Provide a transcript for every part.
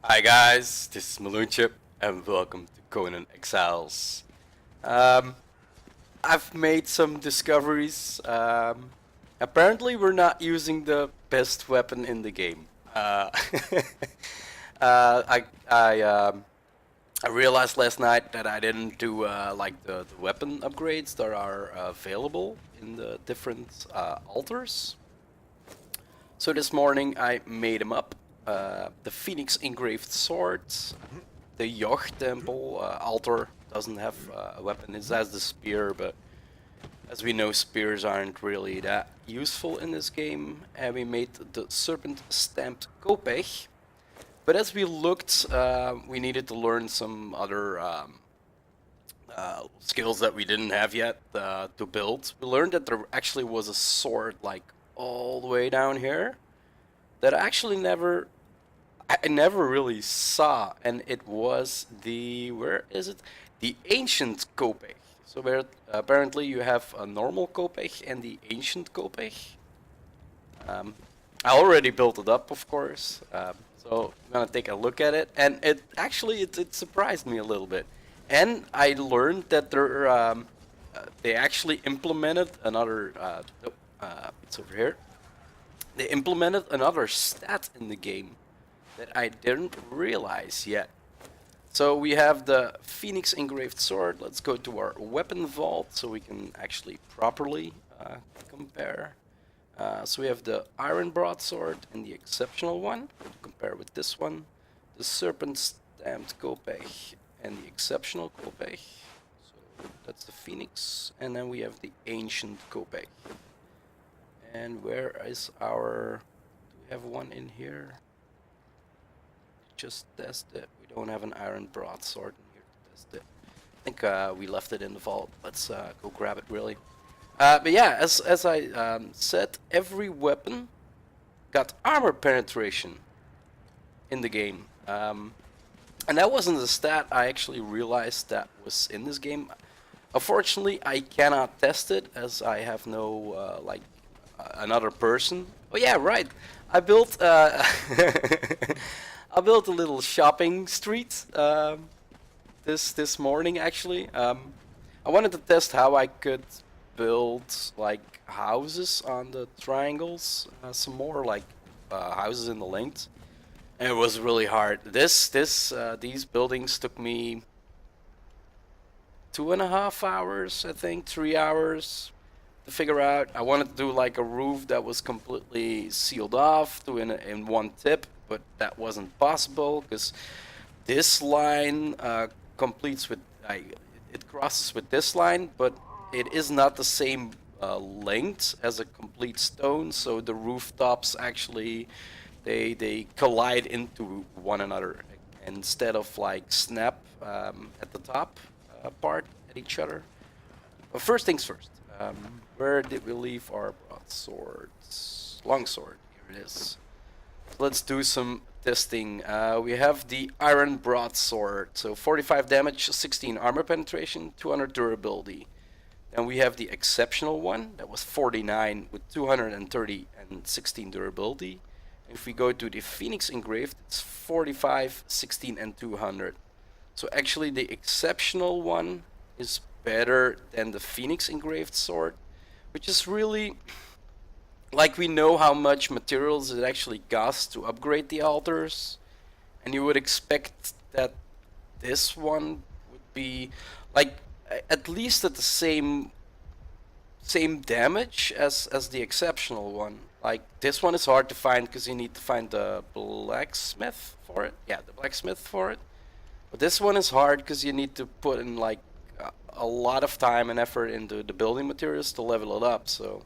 Hi guys, this is Malunchip and welcome to Conan Exiles. Um, I've made some discoveries. Apparently we're not using the best weapon in the game. uh, I, I, um, I realized last night that I didn't do like the weapon upgrades that are available in the different altars. So this morning I made them up. The Phoenix Engraved Sword, the Yoch Temple altar doesn't have a weapon. It has the spear, but as we know, spears aren't really that useful in this game. And we made the Serpent Stamped Kopech. But as we looked, we needed to learn some other skills that we didn't have yet to build. We learned that there actually was a sword like all the way down here that I never really saw, and it was where is it? The ancient Kopech. So where apparently you have a normal Kopech and the ancient Kopech. I already built it up, of course. So I'm gonna take a look at it, and it surprised me a little bit. And I learned that they actually implemented another. It's over here. They implemented another stat in the game that I didn't realize yet. So we have the Phoenix Engraved Sword. Let's go to our weapon vault so we can actually properly compare. So we have the Iron Broadsword and the Exceptional one. We'll compare with this one. The Serpent Stamped Kopech and the Exceptional Kopech. So that's the Phoenix. And then we have the Ancient Kopech. And where is our... Do we have one in here? Just test it. We don't have an Iron Broadsword in here to test it. I think we left it in the vault. Let's go grab it really. But yeah, as I said, every weapon got armor penetration in the game. And that wasn't a stat I actually realized that was in this game. Unfortunately, I cannot test it as I have no another person. Oh yeah, right. I built I built a little shopping street this morning actually. I wanted to test how I could build like houses on the triangles, some more like houses in the length, and it was really hard. These buildings took me 2.5 hours, I think, 3 hours to figure out. I wanted to do like a roof that was completely sealed off in one tip, but that wasn't possible because this line completes with it crosses with this line, but it is not the same length as a complete stone, so the rooftops actually they collide into one another instead of like snap at the top part at each other. But first things first. Where did we leave our broadswords? Longsword. Here it is. Let's do some testing. We have the Iron Broadsword, so 45 damage, 16 armor penetration, 200 durability. Then we have the Exceptional one, that was 49 with 230 and 16 durability. If we go to the Phoenix Engraved, it's 45, 16 and 200. So actually the Exceptional one is better than the Phoenix Engraved Sword, which is really... Like, we know how much materials it actually costs to upgrade the altars, and you would expect that this one would be like at least at the same damage as the Exceptional one. Like, this one is hard to find because you need to find the blacksmith for it. Yeah, the blacksmith for it. But this one is hard because you need to put in like a lot of time and effort into the building materials to level it up. So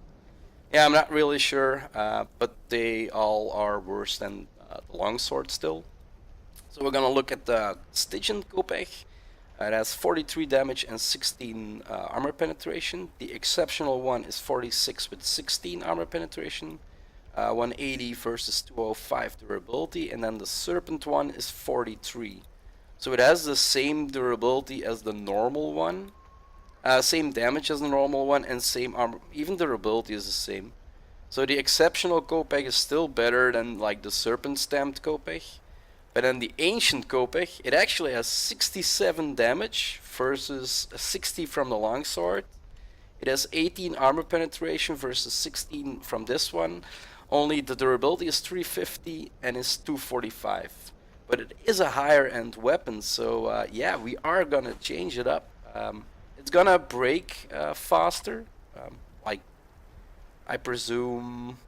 yeah, I'm not really sure, but they all are worse than the longsword still. So we're gonna look at the Stygian Kopech. It has 43 damage and 16 armor penetration. The Exceptional one is 46 with 16 armor penetration, 180 versus 205 durability, and then the Serpent one is 43. So it has the same durability as the normal one. Same damage as the normal one, and same armor, even durability is the same. So the Exceptional Kopech is still better than like the Serpent Stamped Kopech. But then the Ancient Kopech, it actually has 67 damage versus 60 from the Longsword. It has 18 armor penetration versus 16 from this one. Only the durability is 350 and is 245. But it is a higher end weapon, so yeah, we are gonna change it up. It's gonna break faster, like I presume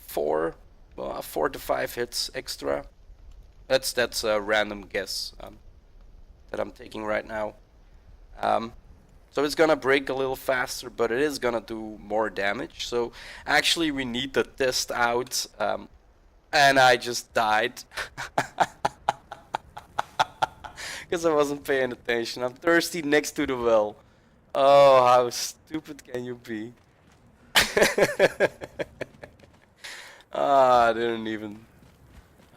4 to 5 hits extra. That's a random guess that I'm taking right now. So it's gonna break a little faster, but it is gonna do more damage. So actually we need to test out, and I just died. Because I wasn't paying attention. I'm thirsty next to the well. Oh, how stupid can you be? I didn't even...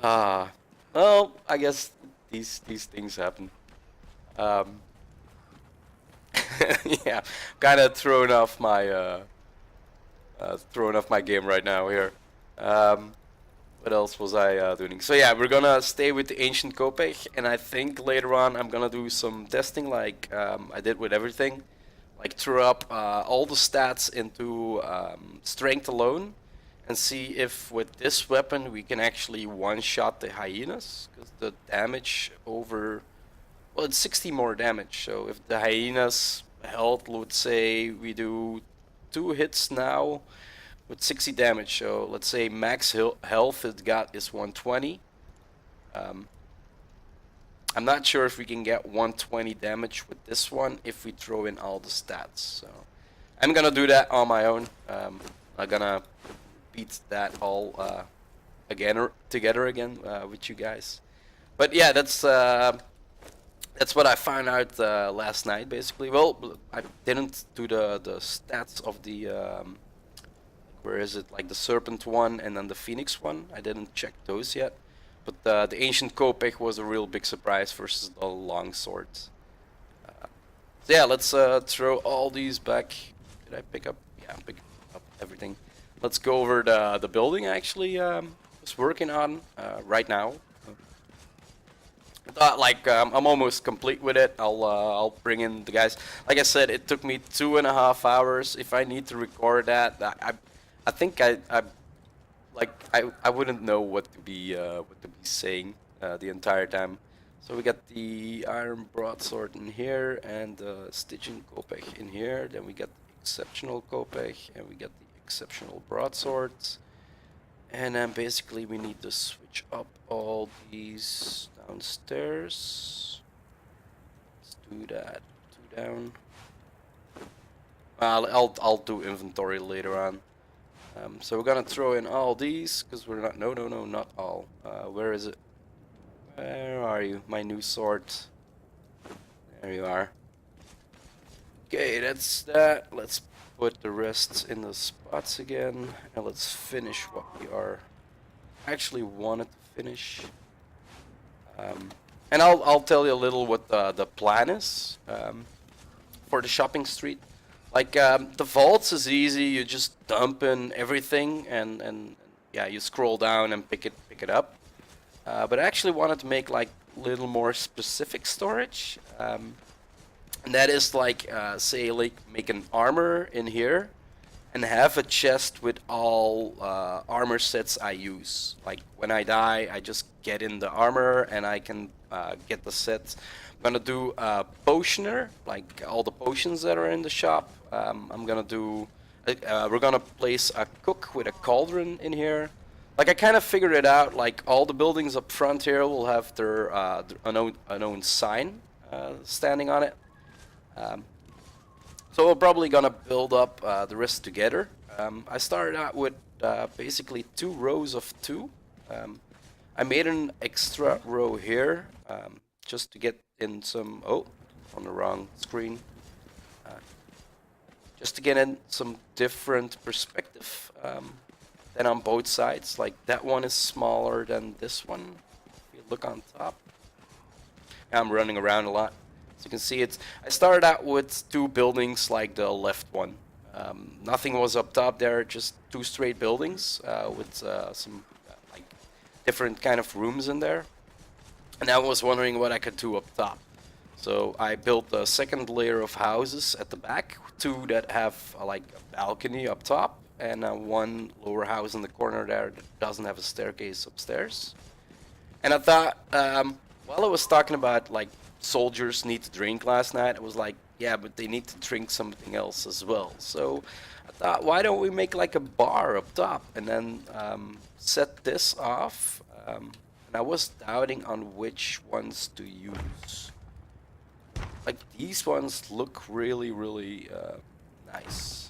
well, I guess these things happen. Yeah, kind of thrown off my game right now here. What else was I doing? So yeah, we're gonna stay with the Ancient Kopech, and I think later on I'm gonna do some testing like I did with everything. Like throw up all the stats into strength alone and see if with this weapon we can actually one-shot the hyenas, because the damage over... Well, it's 60 more damage, so if the hyenas health, let's say we do 2 hits now with 60 damage, so let's say max health it got is 120. I'm not sure if we can get 120 damage with this one if we throw in all the stats, so I'm gonna do that on my own. I'm gonna beat that all together again with you guys. But yeah, that's what I found out last night, basically. Well, I didn't do the stats of the where is it, like the Serpent one and then the Phoenix one. I didn't check those yet. But the Ancient Kopech was a real big surprise versus the Longsword. So yeah, let's throw all these back. Did I pick up? Yeah, pick up everything. Let's go over the building I actually was working on right now. I thought like I'm almost complete with it. I'll bring in the guys. Like I said, it took me 2.5 hours. If I need to record that, I think I wouldn't know what to be saying the entire time. So we got the Iron Broadsword in here and the Stitching Kopech in here. Then we got the Exceptional Kopech and we got the Exceptional Broadswords. And then basically we need to switch up all these downstairs. Let's do that. 2 down. I'll do inventory later on. So we're gonna throw in all these because we're not. No, not all. Where is it? Where are you? My new sword. There you are. Okay, that's that. Let's put the rest in the spots again, and let's finish what we are actually wanted to finish. And I'll tell you a little what the plan is for the shopping street. Like the vaults is easy. You just dump in everything, and yeah, you scroll down and pick it up. But I actually wanted to make like little more specific storage. And that is like, say, like make an armor in here and have a chest with all armor sets I use. Like when I die, I just get in the armor and I can get the set. I'm gonna do a potioner, like all the potions that are in the shop. I'm gonna do, we're gonna place a cook with a cauldron in here. Like I kind of figured it out, like all the buildings up front here will have their unknown sign standing on it. So we're probably gonna build up the rest together. I started out with basically 2 rows of 2. I made an extra row here just to get in some... Oh, on the wrong screen. Just to get in some different perspective than on both sides. Like that one is smaller than this one. If you look on top. I'm running around a lot. So you can see it's... I started out with 2 buildings like the left one. Nothing was up top there, just 2 straight buildings with some like different kind of rooms in there. And I was wondering what I could do up top. So I built a second layer of houses at the back, two that have like a balcony up top, and one lower house in the corner there that doesn't have a staircase upstairs. And I thought, while I was talking about like soldiers need to drink last night, I was like, yeah, but they need to drink something else as well. So I thought, why don't we make like a bar up top and then set this off? And I was doubting on which ones to use. Like these ones look really, really nice.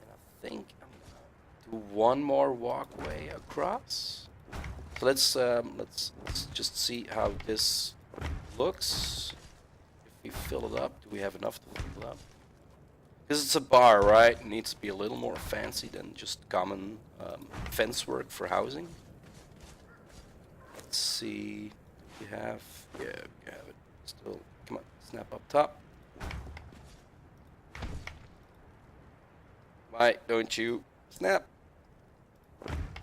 And I think I'm gonna do one more walkway across. So let's just see how this looks. If we fill it up, do we have enough to fill it up? Because it's a bar, right? It needs to be a little more fancy than just common fence work for housing. Let's see. Do we have? Yeah, we have it. Still, come on, snap up top. Why don't you snap?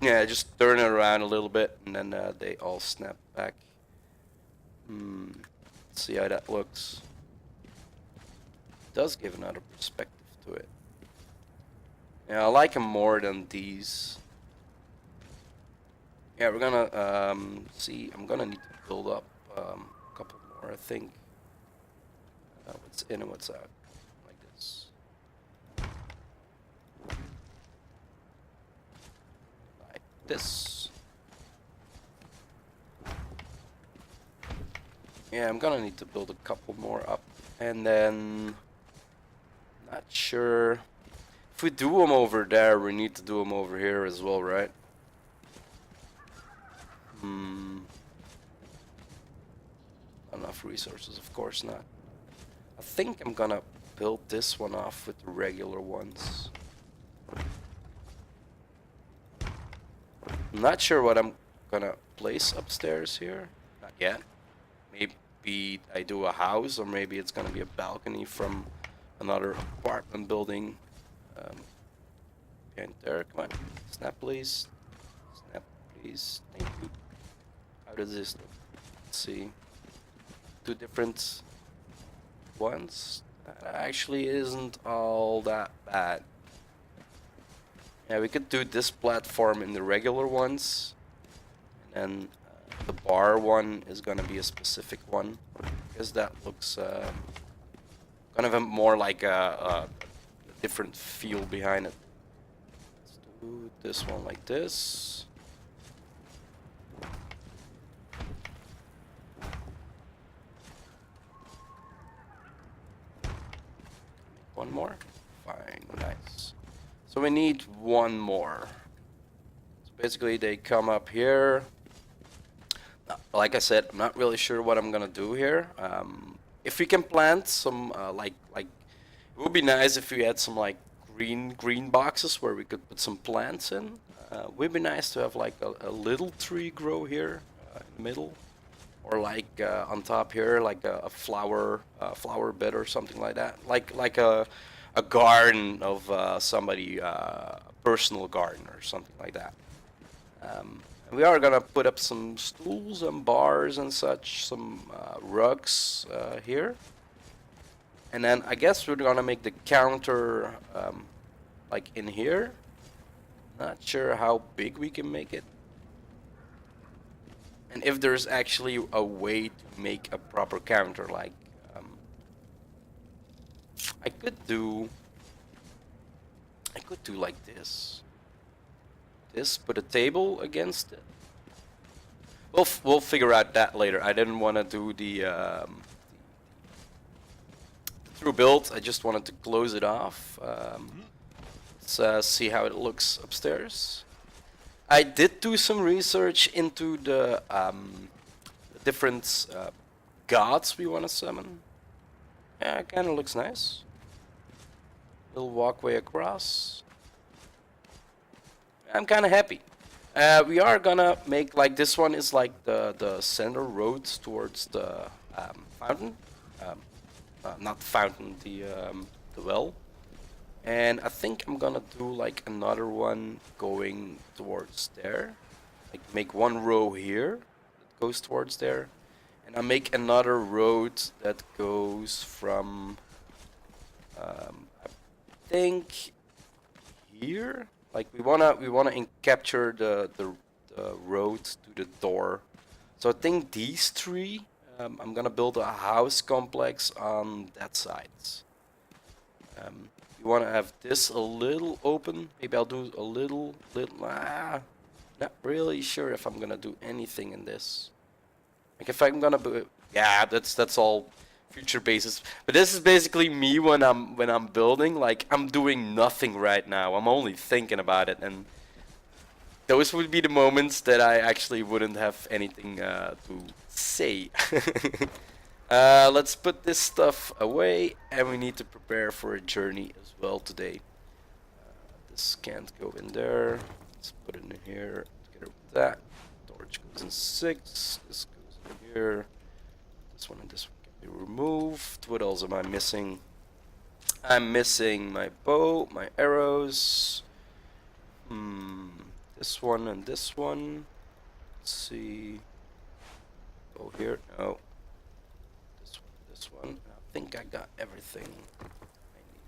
Yeah, just turn it around a little bit, and then they all snap back. Let's see how that looks. It does give another perspective to it. Yeah, I like them more than these. Yeah, we're gonna see. I'm gonna need to build up a couple more, I think. What's in and what's out, like this. Like this. Yeah, I'm gonna need to build a couple more up, and then not sure if we do them over there. We need to do them over here as well, right? Enough resources, of course not. I think I'm gonna build this one off with the regular ones. I'm not sure what I'm gonna place upstairs here. Not yet. Maybe I do a house, or maybe it's gonna be a balcony from another apartment building. Behind there, come on, snap please. Snap please, thank you. How does this look? Let's see. Two different ones. That actually isn't all that bad. Yeah, we could do this platform in the regular ones, and then the bar one is gonna be a specific one, because that looks kind of a more like a different feel behind it. Let's do this one like this. One more? Fine, nice. So we need one more. So basically they come up here. Like I said, I'm not really sure what I'm gonna do here. If we can plant some like it would be nice if we had some like green boxes where we could put some plants in. Would be nice to have like a little tree grow here in the middle, or like on top here, like a flower bed or something like that. Like a garden of somebody, a personal garden or something like that. We are gonna put up some stools and bars and such, some rugs here. And then I guess we're gonna make the counter like in here. Not sure how big we can make it. And if there's actually a way to make a proper counter, like I could do like this. Put a table against it. We'll figure out that later. I didn't want to do the through build. I just wanted to close it off. Let's see how it looks upstairs. I did do some research into the different gods we want to summon. Yeah, it kind of looks nice. Little walkway across. I'm kind of happy. We are gonna make like this one is like the center road towards the fountain. Not the fountain, the well. And I think I'm gonna do like another one going towards there. like make one row here that goes towards there, and I make another road that goes from I think here. Like we wanna capture the road to the door. So I think these three. I'm gonna build a house complex on that side. You want to have this a little open. Maybe I'll do a little. Not really sure if I'm gonna do anything in this. Like if I'm gonna do, yeah, that's all future basis. But this is basically me when I'm building. Like I'm doing nothing right now. I'm only thinking about it, and those would be the moments that I actually wouldn't have anything to say. Let's put this stuff away, and we need to prepare for a journey as well today. This can't go in there. Let's put it in here together with that. Torch goes in 6. This goes in here. This one and this one can be removed. What else am I missing? I'm missing my bow, my arrows. This one and this one. Let's see. Go here. No. This one. I think I got everything I need.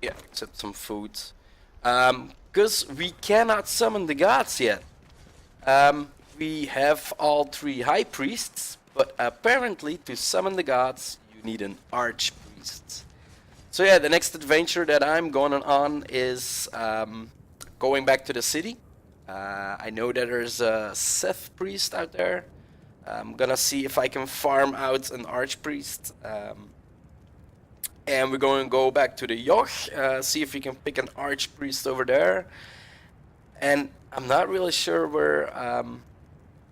Yeah, except some food. Because we cannot summon the gods yet. We have all 3 high priests, but apparently to summon the gods you need an archpriest. So yeah, the next adventure that I'm going on is going back to the city. I know that there's a Seth priest out there. I'm gonna see if I can farm out an archpriest. And we're going to go back to the Yoch, see if we can pick an archpriest over there. And I'm not really sure where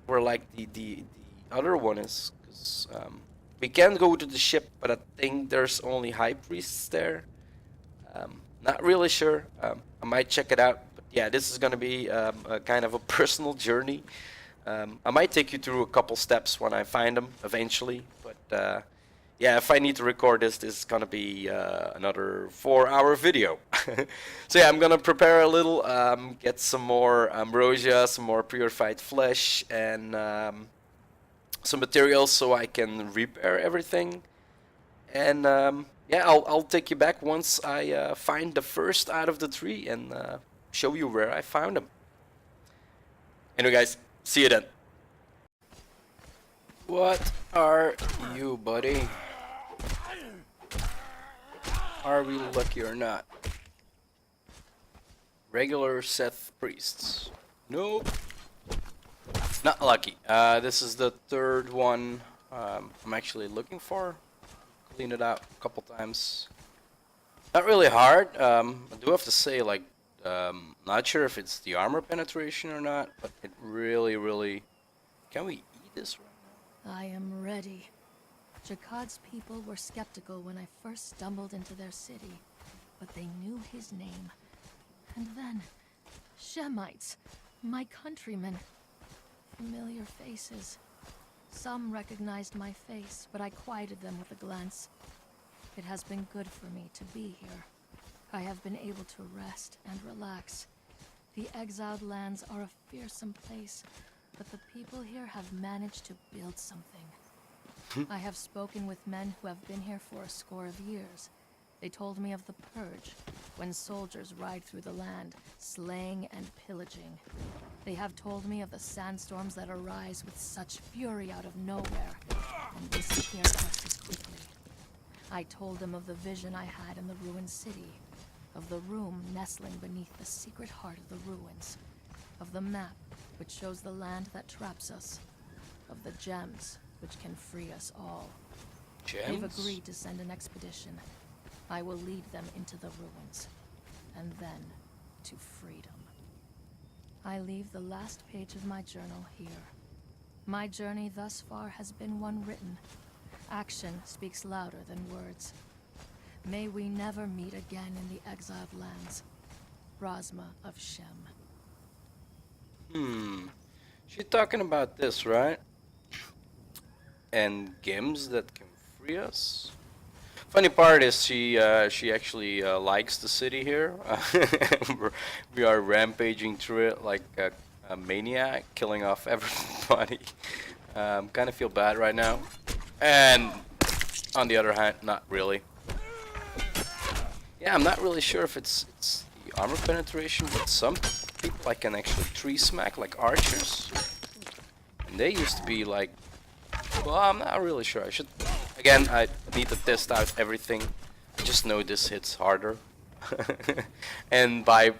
like the other one is, because we can go to the ship, but I think there's only high priests there. Not really sure. I might check it out. But yeah, this is gonna be a kind of a personal journey. I might take you through a couple steps when I find them eventually, but yeah, if I need to record this is gonna be another 4-hour video. So yeah, I'm gonna prepare a little, get some more ambrosia, some more purified flesh, and some materials so I can repair everything. And yeah, I'll take you back once I find the first out of the 3 and show you where I found them. Anyway, guys. See you then. What are you, buddy? Are we lucky or not? Regular Seth priests. Nope. Not lucky. This is the 3rd one I'm actually looking for. Cleaned it out a couple times. Not really hard. I do have to say, like, not sure if it's the armor penetration or not, but it really... Can we eat this right now? I am ready. Jakad's people were skeptical when I first stumbled into their city, but they knew his name. And then, Shemites, my countrymen. Familiar faces. Some recognized my face, but I quieted them with a glance. It has been good for me to be here. I have been able to rest and relax. The exiled lands are a fearsome place, but the people here have managed to build something. I have spoken with men who have been here for a score of years. They told me of the Purge, when soldiers ride through the land, slaying and pillaging. They have told me of the sandstorms that arise with such fury out of nowhere, and disappear just as quickly. I told them of the vision I had in the ruined city, of the room nestling beneath the secret heart of the ruins, of the map which shows the land that traps us, of the gems which can free us all. Gems? They've agreed to send an expedition. I will lead them into the ruins, and then to freedom. I leave the last page of my journal here. My journey thus far has been one written. Action speaks louder than words. May we never meet again in the exiled lands. Rosma of Shem. She's talking about this, right? And gems that can free us? Funny part is she actually likes the city here. We are rampaging through it like a maniac, killing off everybody. Kind of feel bad right now. And on the other hand, not really. Yeah, I'm not really sure if it's the armor penetration, but some people I can actually tree smack like archers. And they used to be like, well, I'm not really sure. I should, again, I need to test out everything. I just know this hits harder. And by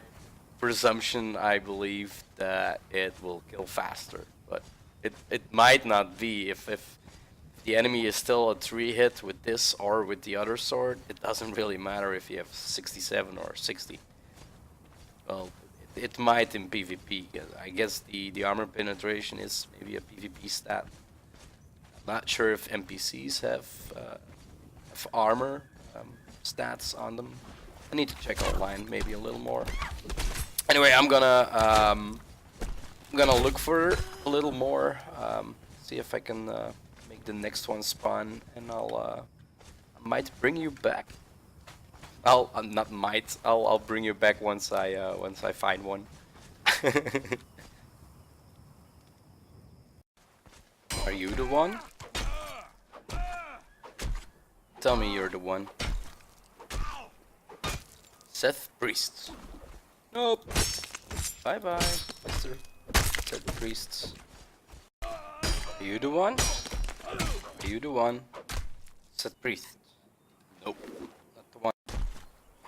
presumption, I believe that it will kill faster. But it might not be. If the enemy is still a 3-hit with this or with the other sword, it doesn't really matter if you have 67 or 60. Well, it might in PvP. I guess the armor penetration is maybe a PvP stat. I'm not sure if NPCs have armor stats on them. I need to check online maybe a little more. Anyway, I'm gonna look for a little more. See if I can make the next one spawn, and I might bring you back. Not might. I'll bring you back once I find one. Are you the one? Tell me you're the one. Seth Priests. Nope. Bye bye, Mr. Seth Priests. Are you the one? Are you the one? Seth Priests. Nope. Not the one.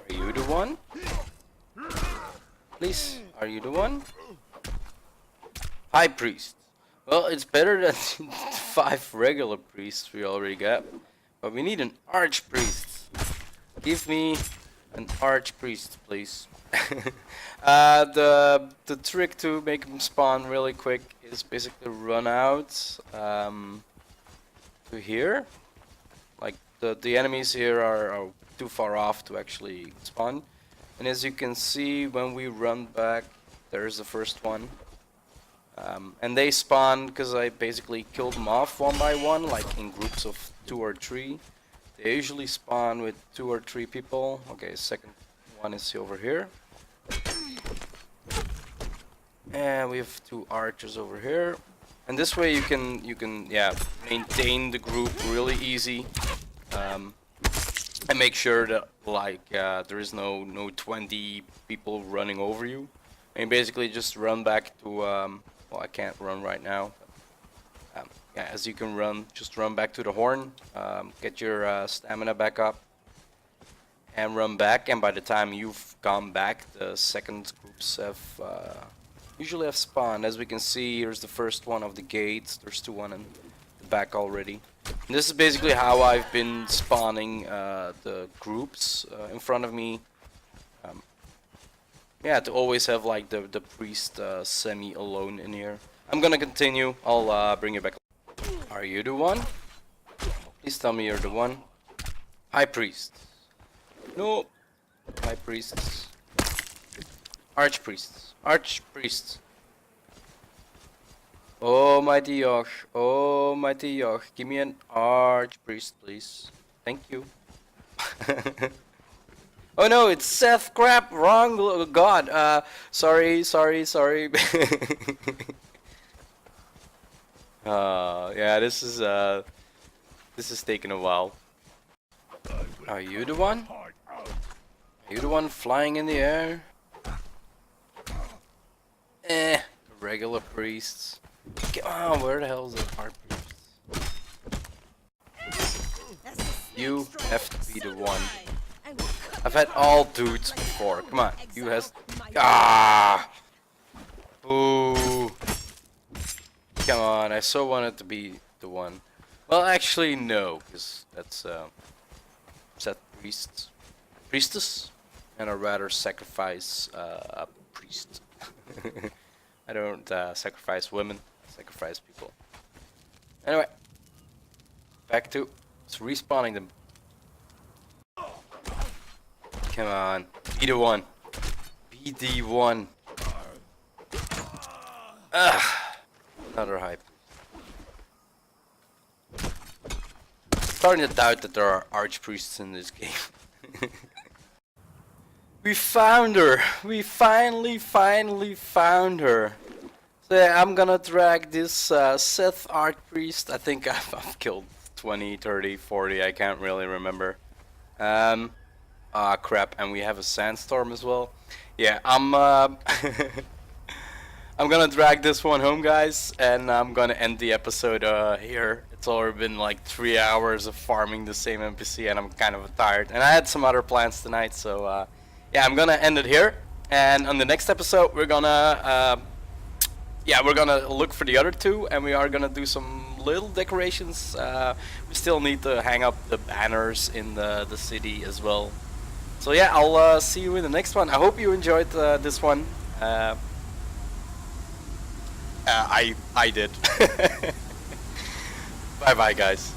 Are you the one? Please, are you the one? High Priest. Well, it's better than 5 regular priests we already got. But we need an Archpriest. Give me an Archpriest, please. The trick to make them spawn really quick is basically run out to here. Like the enemies here are too far off to actually spawn. And as you can see, when we run back, there's the first one. And they spawn because I basically killed them off one by one, like in groups of 2 or 3. They usually spawn with 2 or 3 people. Okay, second one is over here. And we have 2 archers over here. And this way you can maintain the group really easy. And make sure that like there is no 20 people running over you. And basically just run back to well, I can't run right now. Yeah, as you can run, just run back to the horn, get your stamina back up, and run back. And by the time you've gone back, the second groups have usually have spawned. As we can see, here's the first one of the gates. There's 2 on in the back already. And this is basically how I've been spawning the groups in front of me. Yeah, to always have like the priest semi alone in here. I'm gonna continue. I'll bring you back. Are you the one? Please tell me you're the one. High priest. No. High priests. Archpriests. Archpriests. Oh mighty Yoch. Oh mighty Yoch. Give me an archpriest, please. Thank you. Oh no, it's Seth. Crap, wrong god. Sorry. Yeah, this is taking a while. Are you the one? Are you the one flying in the air? Regular priests. Come on, where the hell is the hard priest? You have to be the one. I've had all dudes before. Come on, you has. Ooh. Come on, I so wanted to be the one. Well, actually, no, because that's Seth priestess, and I'd rather sacrifice a priest. I don't sacrifice women. I sacrifice people. Anyway, back to respawning them. Come on, be the one. Be the one. Another hype. starting to doubt that there are archpriests in this game. We found her! We finally found her! So yeah, I'm gonna drag this Seth Archpriest. I think I've killed 20, 30, 40, I can't really remember. Ah crap, and we have a sandstorm as well. Yeah, I'm I'm gonna drag this one home, guys, and I'm gonna end the episode here. It's already been like 3 hours of farming the same NPC, and I'm kind of tired. And I had some other plans tonight, so yeah, I'm gonna end it here. And on the next episode, we're gonna look for the other two, and we are gonna do some little decorations. We still need to hang up the banners in the city as well. So yeah, I'll see you in the next one. I hope you enjoyed this one. I did. Bye bye, guys.